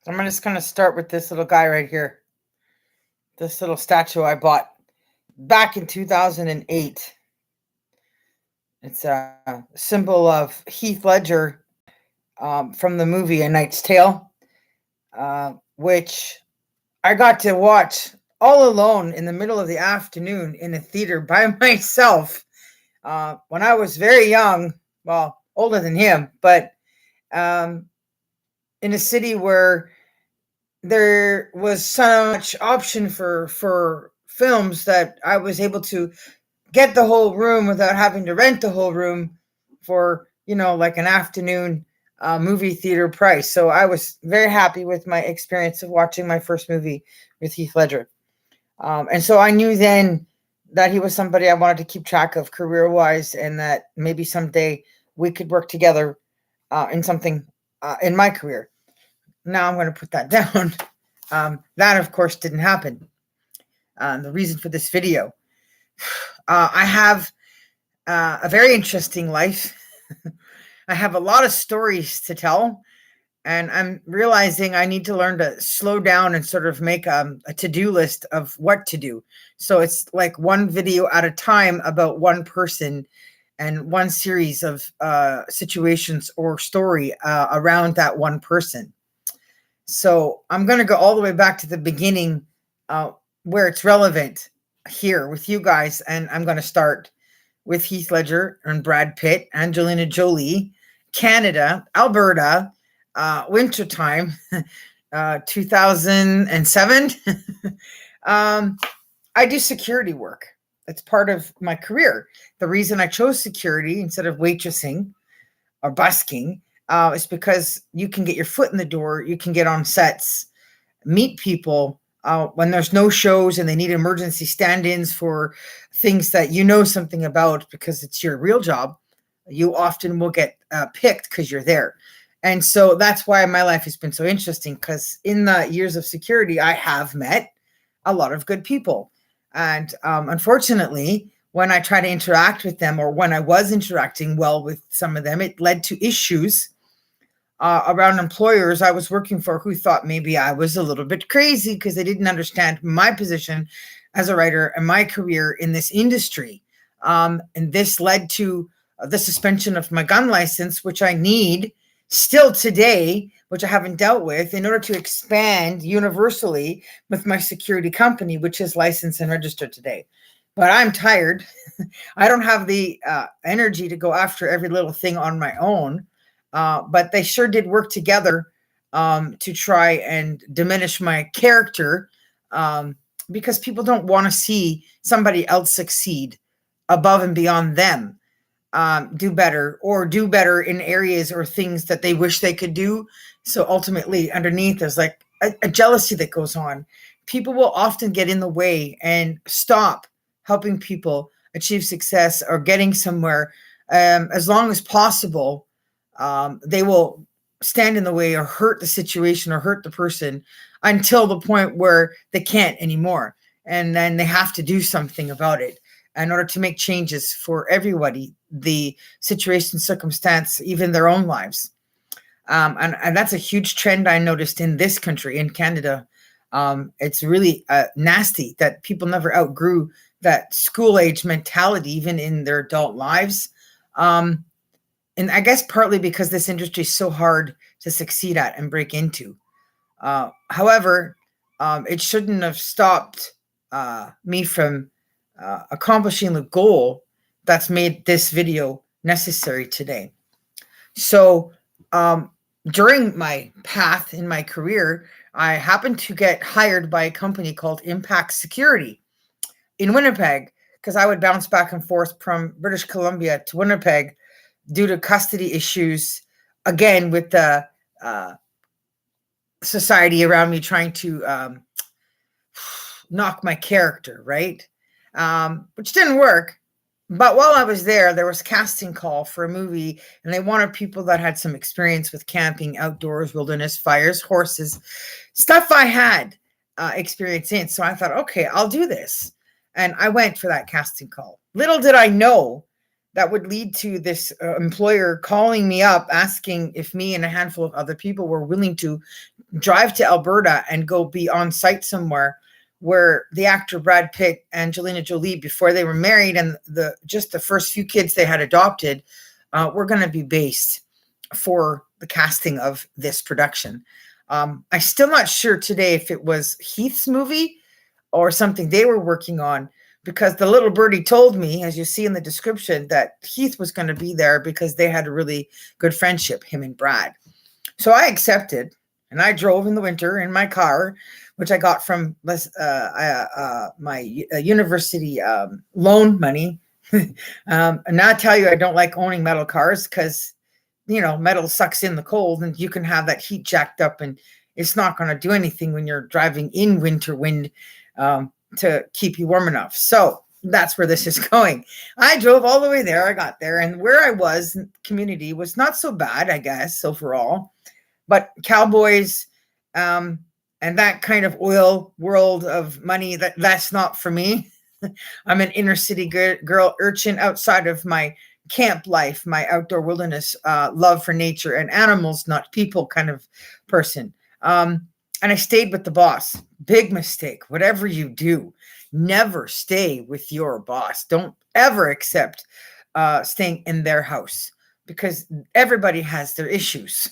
I'm just going to start with this little guy right here. This little statue I bought back in 2008. It's a symbol of Heath Ledger from the movie A Knight's Tale, which I got to watch all alone in the middle of the afternoon in a theater by myself when I was very young. Well, older than him, but in a city where there was so much option for films that I was able to get the whole room without having to rent the whole room for, like an afternoon movie theater price. So I was very happy with my experience of watching my first movie with Heath Ledger. And so I knew then that he was somebody I wanted to keep track of career-wise, and that maybe someday we could work together in something in my career. Now I'm going to put that down. That, of course, didn't happen. The reason for this video. I have a very interesting life. I have a lot of stories to tell, and I'm realizing I need to learn to slow down and sort of make a to-do list of what to do. So it's like one video at a time about one person and one series of situations or story around that one person. So I'm going to go all the way back to the beginning where it's relevant here with you guys. And I'm going to start with Heath Ledger and Brad Pitt, Angelina Jolie, Canada, Alberta, wintertime, 2007. I do security work. It's part of my career. The reason I chose security instead of waitressing or busking is because you can get your foot in the door. You can get on sets, meet people when there's no shows and they need emergency stand-ins for things that you know something about because it's your real job. You often will get picked because you're there. And so that's why my life has been so interesting, because in the years of security, I have met a lot of good people. And unfortunately, when I try to interact with them, or when I was interacting well with some of them, it led to issues around employers I was working for who thought maybe I was a little bit crazy because they didn't understand my position as a writer and my career in this industry. And this led to the suspension of my gun license, which I need still today, which I haven't dealt with, in order to expand universally with my security company, which is licensed and registered today. But I'm tired. I don't have the energy to go after every little thing on my own. But they sure did work together to try and diminish my character because people don't want to see somebody else succeed above and beyond them, do better in areas or things that they wish they could do. So ultimately, underneath, there's like a jealousy that goes on. People will often get in the way and stop helping people achieve success or getting somewhere as long as possible. They will stand in the way or hurt the situation or hurt the person until the point where they can't anymore. And then they have to do something about it in order to make changes for everybody, the situation, circumstance, even their own lives. And that's a huge trend I noticed in this country, in Canada. It's really nasty that people never outgrew that school age mentality, even in their adult lives. And I guess partly because this industry is so hard to succeed at and break into. However, it shouldn't have stopped me from accomplishing the goal that's made this video necessary today. So during my path in my career, I happened to get hired by a company called Impact Security in Winnipeg, because I would bounce back and forth from British Columbia to Winnipeg due to custody issues, again, with the society around me trying to knock my character, right? Which didn't work. But while I was there was a casting call for a movie, and they wanted people that had some experience with camping, outdoors, wilderness, fires, horses, stuff I had experience in. So I thought, okay, I'll do this. And I went for that casting call. Little did I know that would lead to this employer calling me up, asking if me and a handful of other people were willing to drive to Alberta and go be on site somewhere where the actor Brad Pitt and Angelina Jolie, before they were married, and just the first few kids they had adopted, were going to be based for the casting of this production. I'm still not sure today if it was Heath's movie or something they were working on, because the little birdie told me, as you see in the description, that Heath was going to be there because they had a really good friendship, him and Brad. So I accepted, and I drove in the winter in my car, which I got from my university loan money. And now I tell you, I don't like owning metal cars because, metal sucks in the cold, and you can have that heat jacked up, and it's not going to do anything when you're driving in winter wind to keep you warm enough. So that's where this is going. I drove all the way there. I got there, and where I was, community was not so bad, I guess, overall. But cowboys and that kind of oil world of money, that's not for me. I'm an inner city girl urchin outside of my camp life, my outdoor wilderness love for nature and animals, not people kind of person. And I stayed with the boss. Big mistake. Whatever you do, never stay with your boss. Don't ever accept staying in their house, because everybody has their issues.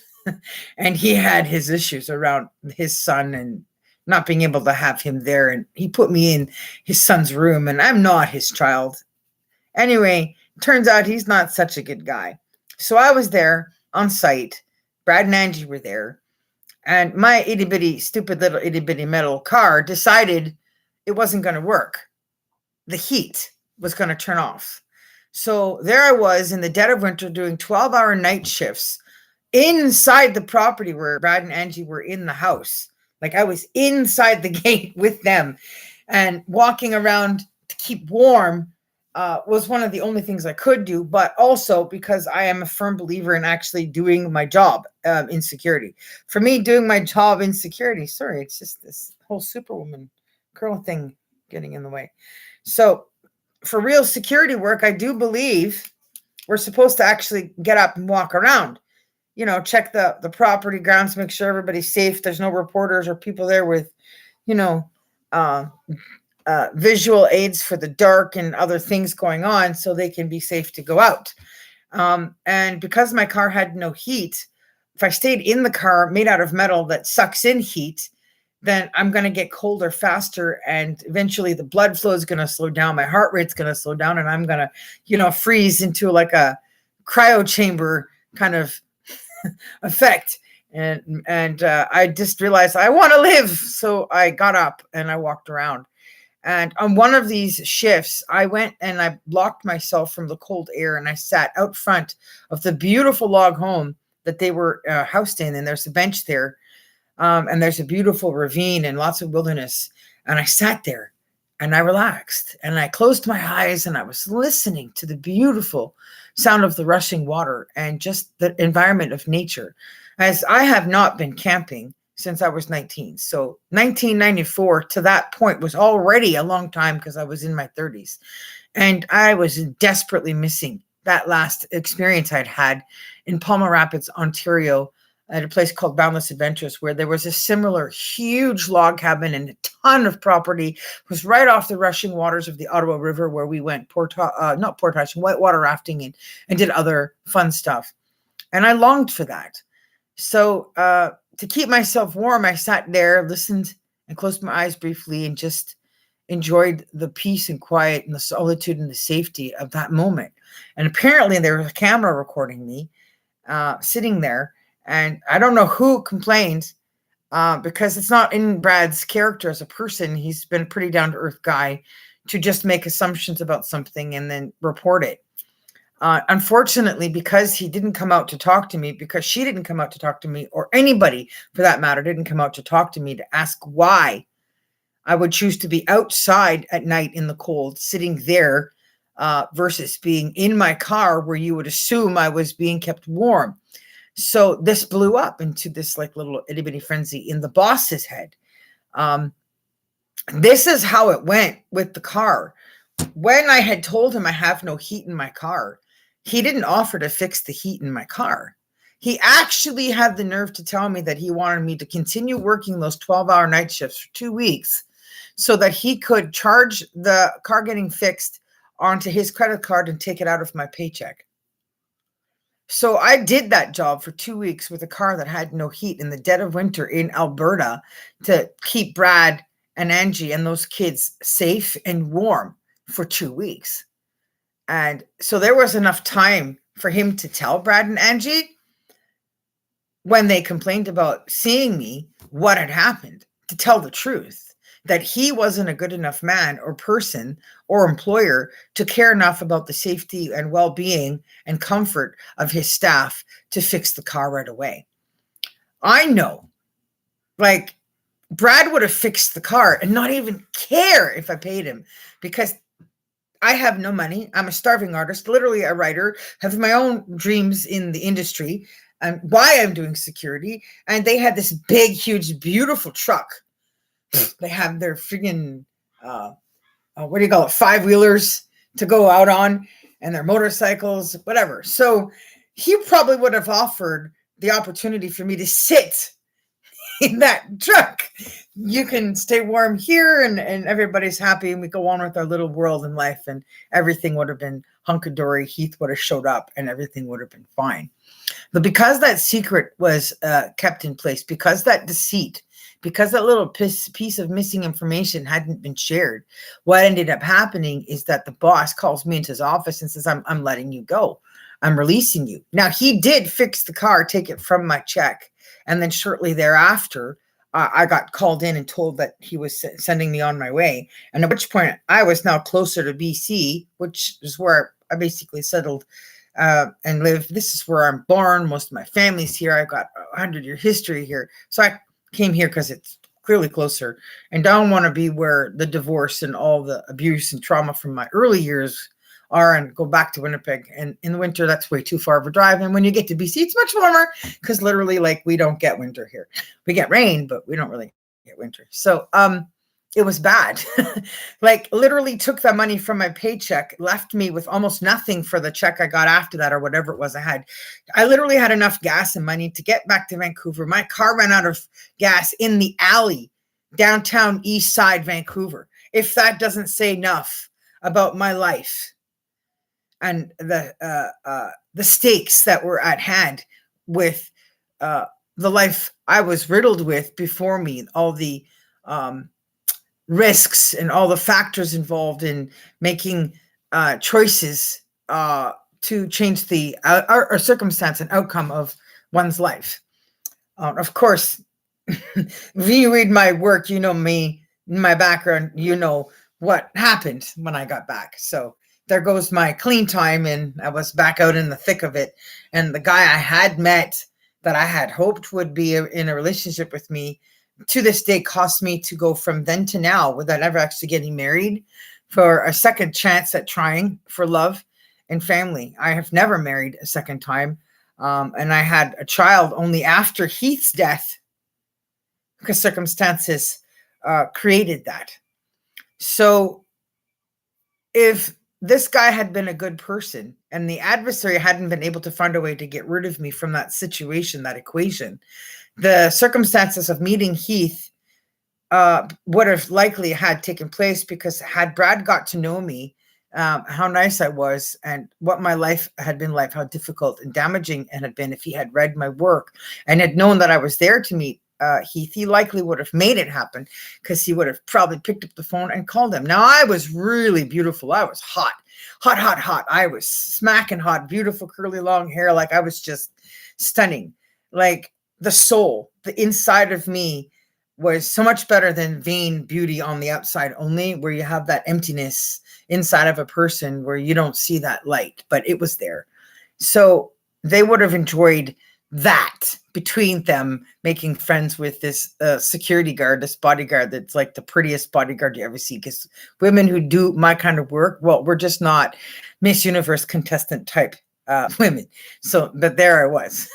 And he had his issues around his son and not being able to have him there. And he put me in his son's room, and I'm not his child. Anyway, turns out he's not such a good guy. So I was there on site. Brad and Angie were there. And my itty-bitty, stupid little itty-bitty metal car decided it wasn't going to work. The heat was going to turn off. So there I was in the dead of winter doing 12-hour night shifts inside the property where Brad and Angie were in the house. Like I was inside the gate with them, and walking around to keep warm was one of the only things I could do, but also because I am a firm believer in actually doing my job in security. For me, doing my job in security, it's just this whole superwoman curl thing getting in the way. So for real security work, I do believe we're supposed to actually get up and walk around, check the property grounds, make sure everybody's safe. There's no reporters or people there with, visual aids for the dark and other things going on, so they can be safe to go out. And because my car had no heat, if I stayed in the car made out of metal that sucks in heat, then I'm going to get colder faster, and eventually the blood flow is going to slow down. My heart rate's going to slow down, and I'm going to, freeze into like a cryo chamber kind of effect. And I just realized I want to live. So I got up and I walked around. And on one of these shifts, I went and I blocked myself from the cold air, and I sat out front of the beautiful log home that they were housed in. And there's a bench there, and there's a beautiful ravine and lots of wilderness. And I sat there and I relaxed, and I closed my eyes, and I was listening to the beautiful sound of the rushing water and just the environment of nature, as I have not been camping since I was 19. So 1994 to that point was already a long time, because I was in my 30s, and I was desperately missing that last experience I'd had in Palmer Rapids, Ontario, at a place called Boundless Adventures, where there was a similar huge log cabin and a ton of property. It was right off the rushing waters of the Ottawa River, where we went whitewater rafting and did other fun stuff. And I longed for that. So to keep myself warm, I sat there, listened, and closed my eyes briefly, and just enjoyed the peace and quiet and the solitude and the safety of that moment. And apparently there was a camera recording me sitting there. And I don't know who complained, because it's not in Brad's character as a person. He's been a pretty down-to-earth guy to just make assumptions about something and then report it. Unfortunately, because he didn't come out to talk to me, because she didn't come out to talk to me, or anybody for that matter didn't come out to talk to me to ask why I would choose to be outside at night in the cold, sitting there, versus being in my car where you would assume I was being kept warm. So this blew up into this like little itty bitty frenzy in the boss's head. This is how it went with the car. When I had told him I have no heat in my car, he didn't offer to fix the heat in my car. He actually had the nerve to tell me that he wanted me to continue working those 12-hour night shifts for 2 weeks so that he could charge the car getting fixed onto his credit card and take it out of my paycheck. So I did that job for 2 weeks with a car that had no heat in the dead of winter in Alberta to keep Brad and Angie and those kids safe and warm for 2 weeks. And so there was enough time for him to tell Brad and Angie when they complained about seeing me what had happened, to tell the truth, that he wasn't a good enough man or person or employer to care enough about the safety and well-being and comfort of his staff to fix the car right away. I know, like, Brad would have fixed the car and not even care if I paid him, because I have no money. I'm a starving artist, literally a writer, have my own dreams in the industry and why I'm doing security. And they had this big, huge, beautiful truck. They have their friggin', what do you call it, 5-wheelers to go out on, and their motorcycles, whatever. So he probably would have offered the opportunity for me to sit in that truck. You can stay warm here, and everybody's happy, and we go on with our little world in life, and everything would have been hunky-dory. Heath would have showed up and everything would have been fine. But because that secret was kept in place, because that deceit, because that little piece of missing information hadn't been shared, what ended up happening is that the boss calls me into his office and says, I'm letting you go. I'm releasing you. Now, he did fix the car, take it from my check. And then shortly thereafter, I got called in and told that he was sending me on my way. And at which point I was now closer to BC, which is where I basically settled and live. This is where I'm born. Most of my family's here. I've got a 100-year history here. So I came here because it's clearly closer and don't want to be where the divorce and all the abuse and trauma from my early years are, and go back to Winnipeg. And in the winter, that's way too far of a drive. And when you get to BC, it's much warmer, because literally, like, we don't get winter here. We get rain, but we don't really get winter. So it was bad. Like, literally took the money from my paycheck, left me with almost nothing for the check I got after that, or whatever it was I had. I literally had enough gas and money to get back to Vancouver. My car ran out of gas in the alley, downtown East Side Vancouver. If that doesn't say enough about my life and the stakes that were at hand with the life I was riddled with before me, all the risks and all the factors involved in making choices to change the or circumstance and outcome of one's life. Of course, if you read my work, you know me, my background, you know what happened when I got back. So there goes my clean time, and I was back out in the thick of it. And the guy I had met that I had hoped would be in a relationship with me, to this day, cost me to go from then to now without ever actually getting married, for a second chance at trying for love and family. I have never married a second time. And I had a child only after Heath's death, because circumstances created that. So if this guy had been a good person and the adversary hadn't been able to find a way to get rid of me from that situation, that equation, the circumstances of meeting Heath would have likely had taken place, because had Brad got to know me, how nice I was and what my life had been like, how difficult and damaging it had been, if he had read my work and had known that I was there to meet Heath, he likely would have made it happen, because he would have probably picked up the phone and called him. Now, I was really beautiful. I was hot. I was smacking hot, beautiful, curly, long hair. Like, I was just stunning. Like, the soul, the inside of me was so much better than vain beauty on the outside only, where you have that emptiness inside of a person where you don't see that light, but it was there. So they would have enjoyed that between them, making friends with this security guard, this bodyguard that's like the prettiest bodyguard you ever see. Because women who do my kind of work, well, we're just not Miss Universe contestant type women. So, but there I was.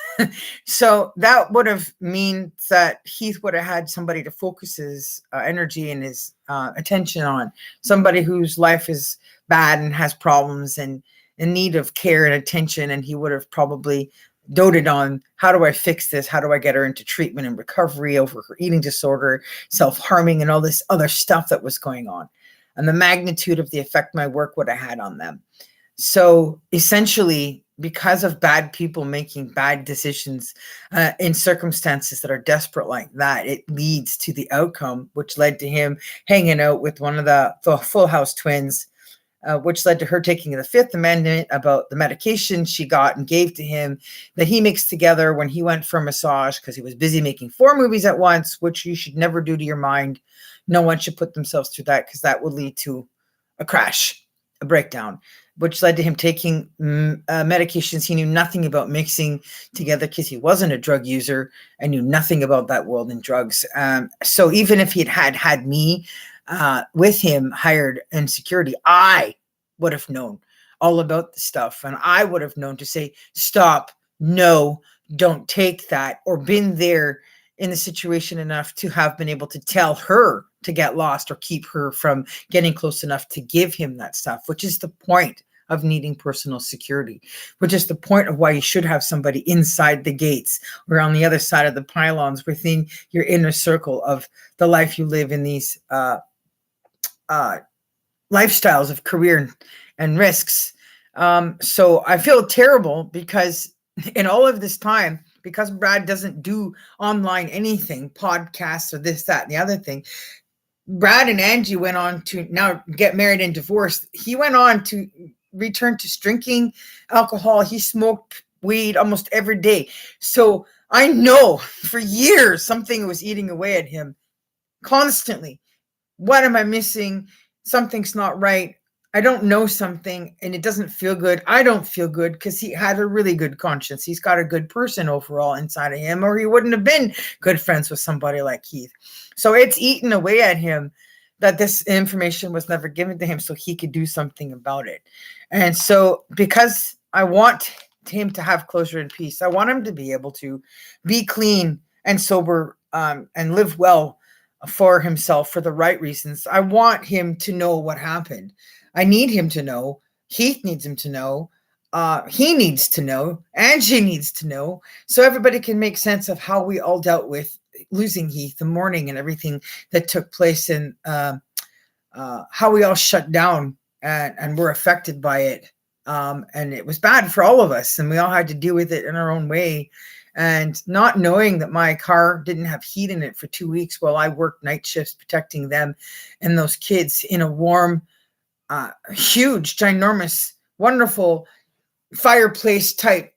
So that would have mean that Heath would have had somebody to focus his energy and his attention on, somebody whose life is bad and has problems, and in need of care and attention, and he would have probably doted on, how do I fix this? How do I get her into treatment and recovery over her eating disorder, self-harming, and all this other stuff that was going on, and the magnitude of the effect my work would have had on them. So essentially, because of bad people making bad decisions in circumstances that are desperate like that, it leads to the outcome, which led to him hanging out with one of the Full House twins, which led to her taking the Fifth Amendment about the medication she got and gave to him that he mixed together when he went for a massage, because he was busy making 4 movies at once, which you should never do to your mind. No one should put themselves through that, because that will lead to a crash, a breakdown, which led to him taking medications he knew nothing about mixing together, because he wasn't a drug user and knew nothing about that world in drugs. So even if he had me with him hired in security, I would have known all about the stuff, and I would have known to say, stop, no, don't take that, or been there in the situation enough to have been able to tell her to get lost or keep her from getting close enough to give him that stuff, which is the point of needing personal security, which is the point of why you should have somebody inside the gates or on the other side of the pylons within your inner circle of the life you live in these lifestyles of career and risks. So I feel terrible because in all of this time, because Brad doesn't do online anything, podcasts or this, that, and the other thing, Brad and Angie went on to now get married and divorced. He went on to return to drinking alcohol. He smoked weed almost every day. So I know for years something was eating away at him constantly. What am I missing? Something's not right. I don't know something and it doesn't feel good. I don't feel good because he had a really good conscience. He's got a good person overall inside of him, or he wouldn't have been good friends with somebody like Heath. So it's eaten away at him that this information was never given to him so he could do something about it. And so because I want him to have closure and peace, I want him to be able to be clean and sober and live well for himself for the right reasons. I want him to know what happened. I need him to know. Heath needs him to know. He needs to know. Angie needs to know. So everybody can make sense of how we all dealt with losing Heath, the mourning and everything that took place, and how we all shut down and were affected by it. And it was bad for all of us, and we all had to deal with it in our own way. And not knowing that my car didn't have heat in it for 2 weeks while I worked night shifts protecting them and those kids in a warm, huge, ginormous, wonderful fireplace type,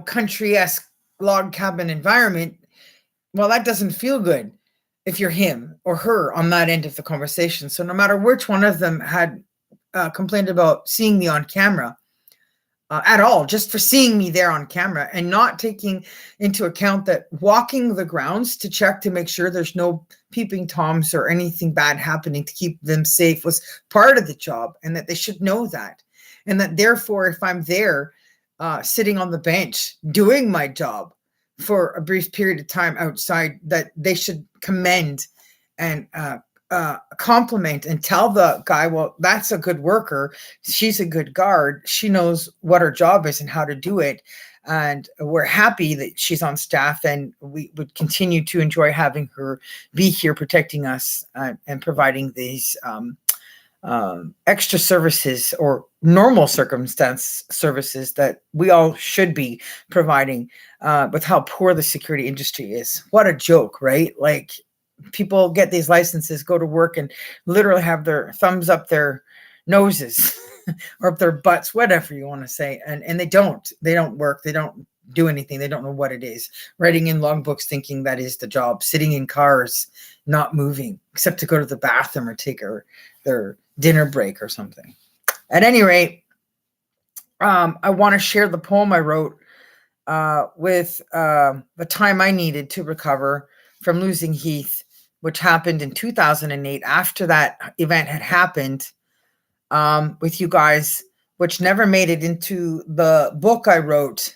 country-esque log cabin environment. Well, that doesn't feel good if you're him or her on that end of the conversation. So no matter which one of them had complained about seeing me on camera at all, just for seeing me there on camera and not taking into account that walking the grounds to check to make sure there's no peeping toms or anything bad happening to keep them safe was part of the job, and that they should know that. And that therefore, if I'm there sitting on the bench doing my job for a brief period of time outside, that they should commend and compliment and tell the guy, well, that's a good worker. She's a good guard. She knows what her job is and how to do it. And we're happy that she's on staff, and we would continue to enjoy having her be here protecting us and providing these extra services or normal circumstance services that we all should be providing with how poor the security industry is. What a joke, right? Like, people get these licenses, go to work, and literally have their thumbs up their noses or up their butts, whatever you want to say. And they don't work. They don't do anything. They don't know what it is. Writing in logbooks thinking that is the job. Sitting in cars, not moving, except to go to the bathroom or take their dinner break or something. At any rate, I want to share the poem I wrote with the time I needed to recover from losing Heath, which happened in 2008 after that event had happened with you guys, which never made it into the book I wrote,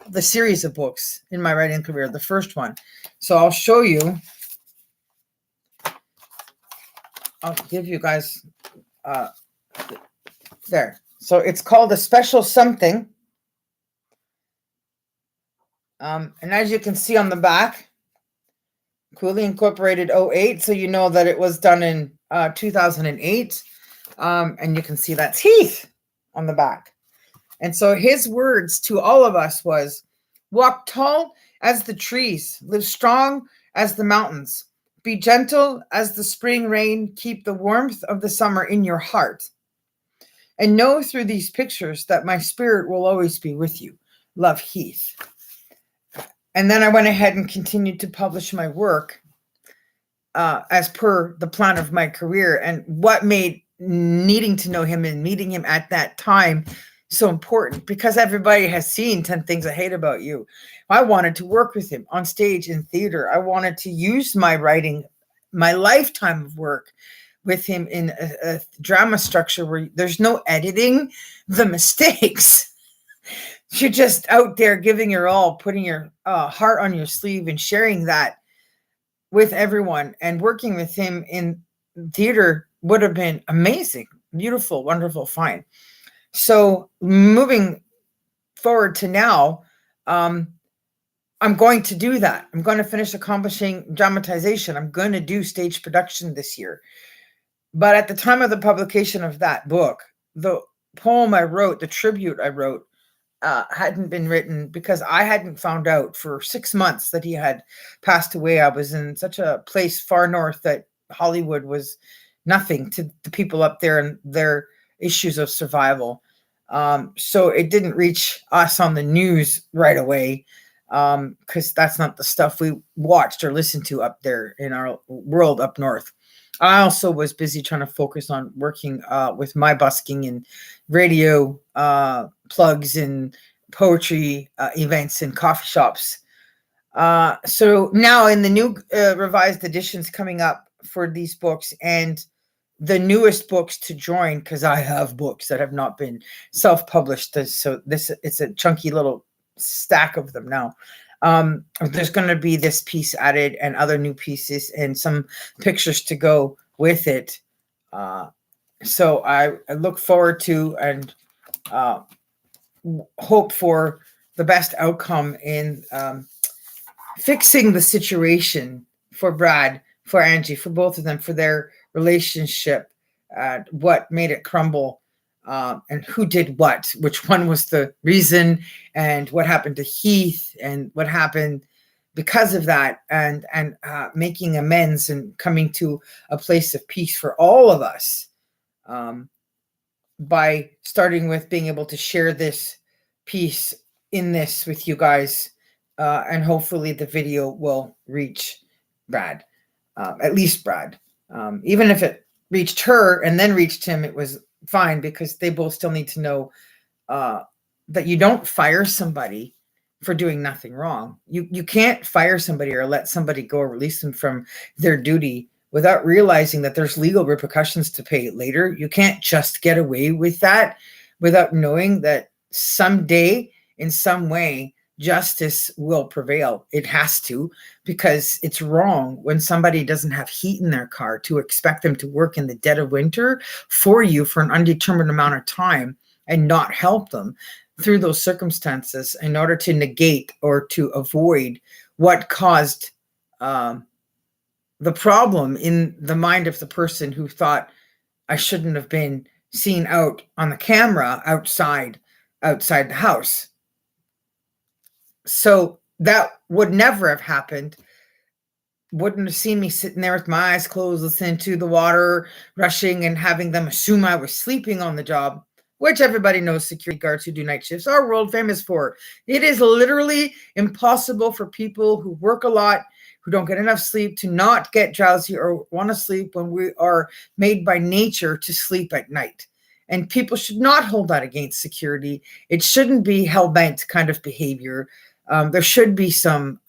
the series of books in my writing career, the first one. So I'll show you. I'll give you guys there. So it's called A Special Something. And as you can see on the back, Cooley Incorporated 08. So you know that it was done in 2008. And you can see that's Heath on the back. And so his words to all of us was, walk tall as the trees, live strong as the mountains, be gentle as the spring rain, keep the warmth of the summer in your heart. And know through these pictures that my spirit will always be with you. Love, Heath. And then I went ahead and continued to publish my work as per the plan of my career. And what made needing to know him and meeting him at that time so important, because everybody has seen 10 Things I Hate About You. I wanted to work with him on stage, in theater. I wanted to use my writing, my lifetime of work with him in a drama structure where there's no editing the mistakes. You're just out there giving your all, putting your heart on your sleeve and sharing that with everyone. And working with him in theater would have been amazing, beautiful, wonderful, fine. So moving forward to now, I'm going to do that. I'm going to finish accomplishing dramatization. I'm going to do stage production this year. But at the time of the publication of that book, the poem I wrote, the tribute I wrote, hadn't been written because I hadn't found out for 6 months that he had passed away. I was in such a place far north that Hollywood was nothing to the people up there and their issues of survival. So it didn't reach us on the news right away, because that's not the stuff we watched or listened to up there in our world up north. I also was busy trying to focus on working with my busking and radio plugs and poetry events and coffee shops. So now in the new revised editions coming up for these books, and the newest books to join, because I have books that have not been self-published. So it's a chunky little stack of them now. There's going to be this piece added and other new pieces and some pictures to go with it. So I look forward to and hope for the best outcome in fixing the situation for Brad, for Angie, for both of them, for their relationship, what made it crumble, and who did what, which one was the reason, and what happened to Heath, and what happened because of that, and making amends and coming to a place of peace for all of us, by starting with being able to share this piece in this with you guys, and hopefully the video will reach Brad, at least Brad. Even if it reached her and then reached him, it was fine, because they both still need to know that you don't fire somebody for doing nothing wrong. You can't fire somebody or let somebody go or release them from their duty without realizing that there's legal repercussions to pay later. You can't just get away with that without knowing that someday, in some way, justice will prevail. It has to, because it's wrong when somebody doesn't have heat in their car to expect them to work in the dead of winter for you for an undetermined amount of time and not help them through those circumstances in order to negate or to avoid what caused the problem in the mind of the person who thought, I shouldn't have been seen out on the camera outside the house. So that would never have happened. Wouldn't have seen me sitting there with my eyes closed, listening to the water rushing and having them assume I was sleeping on the job, which everybody knows security guards who do night shifts are world famous for. It is literally impossible for people who work a lot, who don't get enough sleep, to not get drowsy or want to sleep when we are made by nature to sleep at night. And people should not hold that against security. It shouldn't be hell-bent kind of behavior. There should be some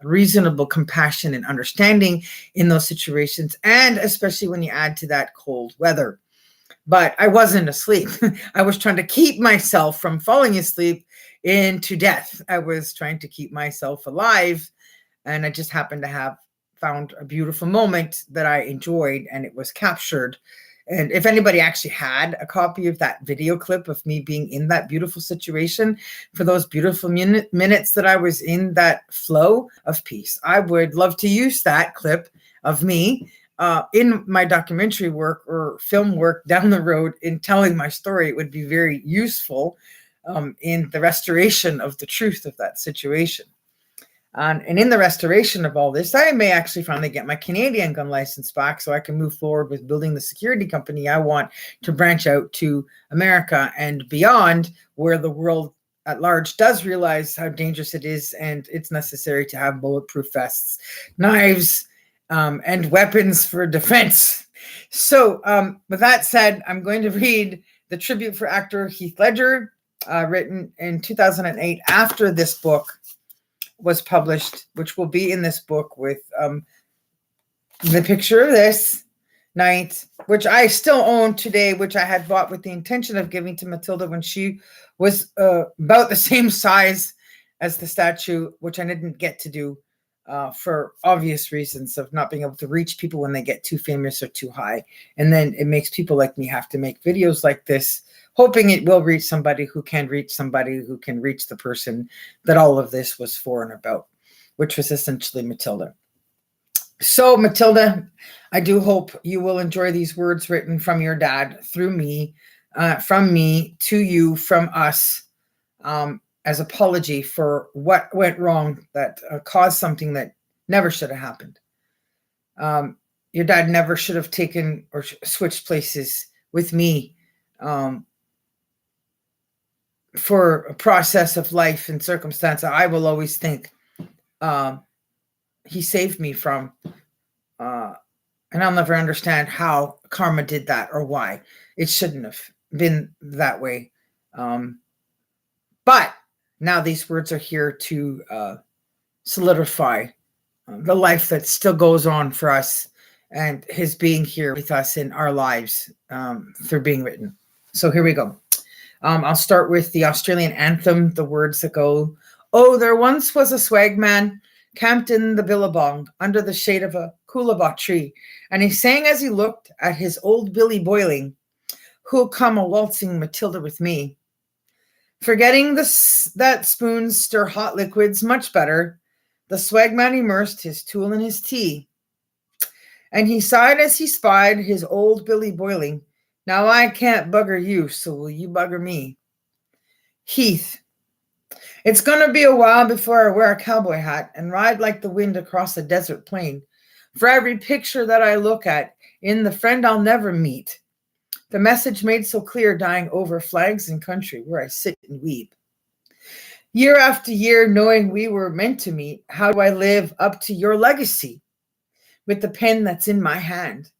reasonable compassion and understanding in those situations, and especially when you add to that cold weather. But I wasn't asleep. I was trying to keep myself from falling asleep into death. I was trying to keep myself alive, and I just happened to have found a beautiful moment that I enjoyed, and it was captured And if anybody actually had a copy of that video clip of me being in that beautiful situation for those beautiful minutes that I was in that flow of peace, I would love to use that clip of me in my documentary work or film work down the road in telling my story. It would be very useful in the restoration of the truth of that situation. And in the restoration of all this, I may actually finally get my Canadian gun license back so I can move forward with building the security company I want to branch out to America and beyond, where the world at large does realize how dangerous it is, and it's necessary to have bulletproof vests, knives, and weapons for defense. So with that said, I'm going to read the tribute for actor Heath Ledger, written in 2008 after this book was published, which will be in this book with the picture of this night, which I still own today, which I had bought with the intention of giving to Matilda when she was about the same size as the statue, which I didn't get to do for obvious reasons of not being able to reach people when they get too famous or too high. And then it makes people like me have to make videos like this, hoping it will reach somebody who can reach somebody who can reach the person that all of this was for and about, which was essentially Matilda. So Matilda, I do hope you will enjoy these words written from your dad through me, from me to you, from us, as apology for what went wrong that caused something that never should have happened. Your dad never should have taken or switched places with me for a process of life and circumstance. I will always think he saved me from, and I'll never understand how karma did that or why. It shouldn't have been that way. But now these words are here to solidify the life that still goes on for us and his being here with us in our lives through being written. So here we go. I'll start with the Australian anthem, the words that go, "Oh, there once was a swagman camped in the billabong under the shade of a coolabah tree, and he sang as he looked at his old Billy boiling, who'll come a waltzing Matilda with me. Forgetting that spoons stir hot liquids much better, the swagman immersed his tool in his tea, and he sighed as he spied his old Billy boiling. Now I can't bugger you, so will you bugger me? Heath, it's going to be a while before I wear a cowboy hat and ride like the wind across the desert plain. For every picture that I look at in the friend I'll never meet, the message made so clear dying over flags and country where I sit and weep. Year after year, knowing we were meant to meet, how do I live up to your legacy with the pen that's in my hand?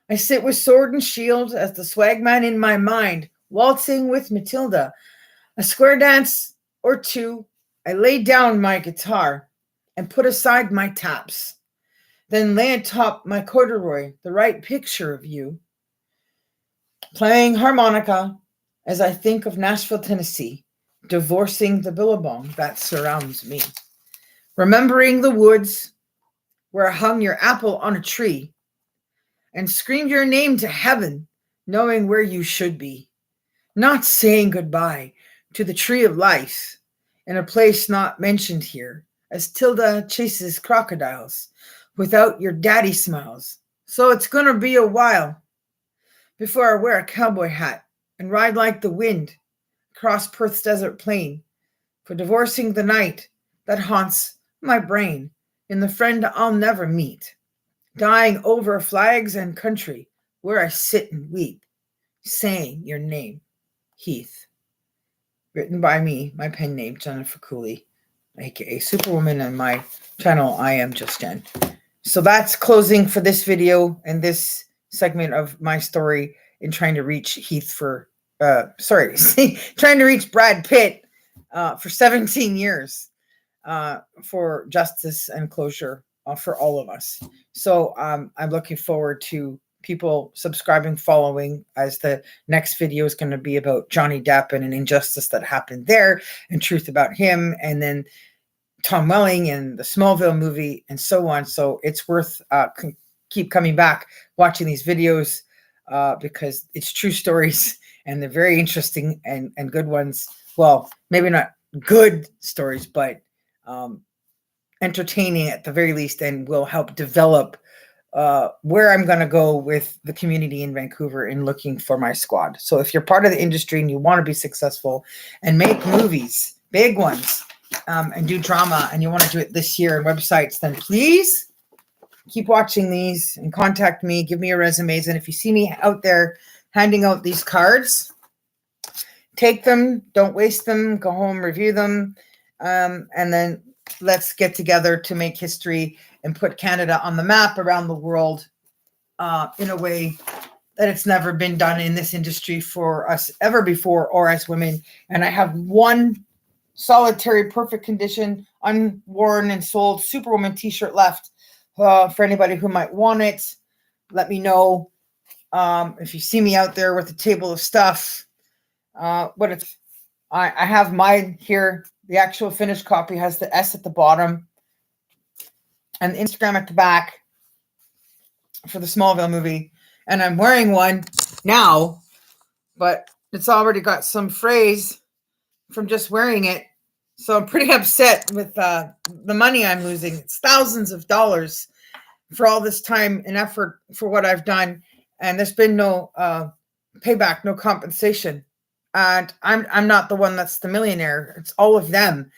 I sit with sword and shield as the swagman in my mind, waltzing with Matilda. A square dance or two, I lay down my guitar and put aside my taps, then lay atop my corduroy the right picture of you, playing harmonica as I think of Nashville, Tennessee, divorcing the billabong that surrounds me, remembering the woods where I hung your apple on a tree and screamed your name to heaven, knowing where you should be, not saying goodbye to the tree of life in a place not mentioned here, as Tilda chases crocodiles without your daddy smiles. So it's going to be a while before I wear a cowboy hat and ride like the wind across Perth's desert plain, for divorcing the night that haunts my brain in the friend I'll never meet, dying over flags and country where I sit and weep, saying your name, Heath. Written by me, my pen name, Jennifer Cooley, aka Superwoman, and my channel, I Am Just Jen. So that's closing for this video and this segment of my story in trying to reach Heath for, trying to reach Brad Pitt for 17 years for justice and closure for all of us. So I'm looking forward to people subscribing, following, as the next video is going to be about Johnny Depp and an injustice that happened there and truth about him, and then Tom Welling and the Smallville movie and so on. So it's worth keep coming back, watching these videos. because it's true stories and they're very interesting and good ones. Well, maybe not good stories, but entertaining at the very least, and will help develop where I'm going to go with the community in Vancouver in looking for my squad. So if you're part of the industry and you want to be successful and make movies, big ones, and do drama, and you want to do it this year on websites, then please keep watching these and contact me. Give me your resumes. And if you see me out there handing out these cards, take them. Don't waste them. Go home, review them. And then let's get together to make history and put Canada on the map around the world in a way that it's never been done in this industry for us ever before, or as women. And I have one solitary, perfect condition, unworn and sold Superwoman t-shirt left. For anybody who might want it, let me know. If you see me out there with a table of stuff, I have mine here. The actual finished copy has the S at the bottom and the Instagram at the back for the Smallville movie. And I'm wearing one now, but it's already got some phrase from just wearing it. So I'm pretty upset with the money I'm losing. It's thousands of dollars for all this time and effort for what I've done. And there's been no payback, no compensation. And I'm not the one that's the millionaire. It's all of them.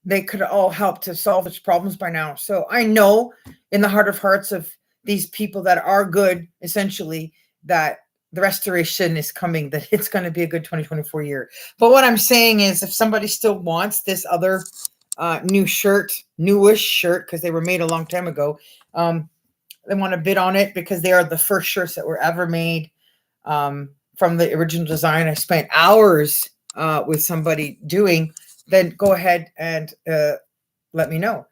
They could all help to solve these problems by now. So I know in the heart of hearts of these people that are good, essentially, that the restoration is coming, that it's going to be a good 2024 year. But what I'm saying is, if somebody still wants this other newish shirt, because they were made a long time ago, they want to bid on it because they are the first shirts that were ever made from the original design. I spent hours with somebody doing, then go ahead and let me know.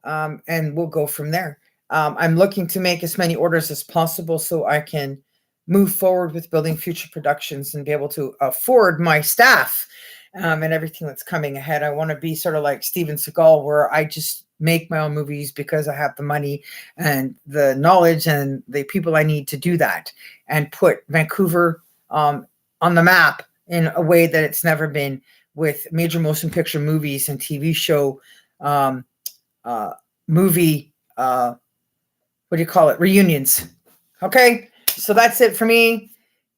And we'll go from there. I'm looking to make as many orders as possible so I can move forward with building future productions and be able to afford my staff and everything that's coming ahead. I want to be sort of like Steven Seagal, where I just make my own movies because I have the money and the knowledge and the people I need to do that, and put Vancouver on the map in a way that it's never been, with major motion picture movies and TV show reunions. Okay, so that's it for me.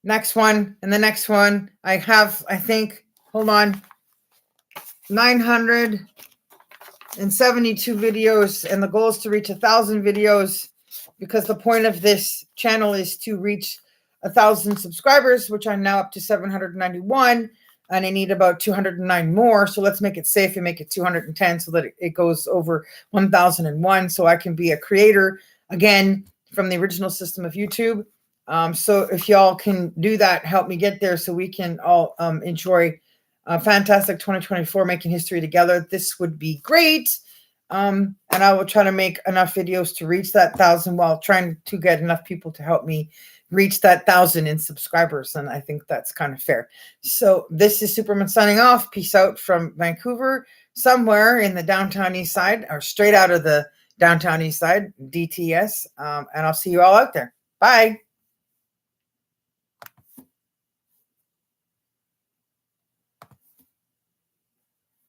Next one, and the next one I have, I think, hold on, 972 videos, and the goal is to reach 1,000 videos, because the point of this channel is to reach 1,000 subscribers, which I'm now up to 791, and I need about 209 more. So let's make it safe and make it 210 so that it goes over 1,001, so I can be a creator again from the original system of YouTube. So if y'all can do that, help me get there so we can all enjoy a fantastic 2024, making history together. This would be great. And I will try to make enough videos to reach that 1,000 while trying to get enough people to help me reach that 1,000 in subscribers. And I think that's kind of fair. So this is Superman signing off. Peace out from Vancouver, somewhere in the downtown east side, or straight out of the downtown east side, DTS. And I'll see you all out there. Bye.